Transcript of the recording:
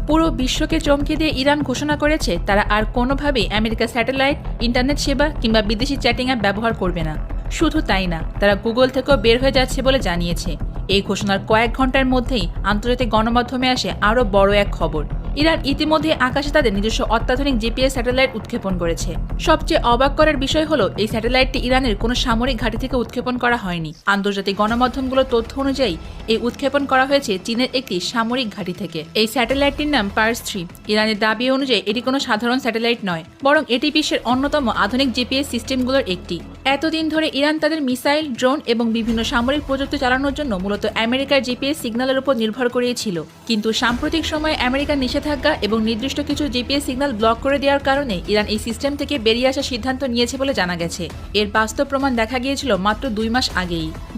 পুরো বিশ্বকে চমকে দিয়ে ইরান ঘোষণা করেছে তারা আর কোনোভাবেই আমেরিকার স্যাটেলাইট, ইন্টারনেট সেবা কিংবা বিদেশি চ্যাটিং অ্যাপ ব্যবহার করবে না। শুধু তাই না, তারা গুগল থেকেও বের হয়ে যাচ্ছে বলে জানিয়েছে। এই ঘোষণার কয়েক ঘন্টার মধ্যেই আন্তর্জাতিক গণমাধ্যমে আসে আরও বড় এক খবর। ইরান ইতিমধ্যে আকাশে তাদের নিজস্ব অত্যাধুনিক জিপিএস স্যাটেলাইট উৎক্ষেপণ করেছে। সবচেয়ে অবাক করার বিষয় হলো এই স্যাটেলাইটটি ইরানের কোনো সামরিক ঘাঁটি থেকে উৎক্ষেপণ করা হয়নি। আন্তর্জাতিক গণমাধ্যমগুলোর তথ্য অনুযায়ী এই উৎক্ষেপণ করা হয়েছে চীনের একটি সামরিক ঘাঁটি থেকে। এই স্যাটেলাইটটির নাম পার্স-3। ইরানের দাবি অনুযায়ী এটি কোনো সাধারণ স্যাটেলাইট নয়, বরং এটি বিশ্বের অন্যতম আধুনিক জিপিএস সিস্টেমগুলোর একটি। এতদিন ধরে ইরান তাদের মিসাইল, ড্রোন এবং বিভিন্ন সামরিক প্রযুক্তি চালানোর জন্য মূলত আমেরিকার জিপিএস সিগন্যালের উপর নির্ভর করেছিল। কিন্তু সাম্প্রতিক সময়ে আমেরিকার নিষেধাজ্ঞা এবং নির্দিষ্ট কিছু জিপিএস সিগন্যাল ব্লক করে দেওয়ার কারণে ইরান এই সিস্টেম থেকে বেরিয়ে আসার সিদ্ধান্ত নিয়েছে বলে জানা গেছে। এর বাস্তব প্রমাণ দেখা গিয়েছিল মাত্র 2 মাস আগেই।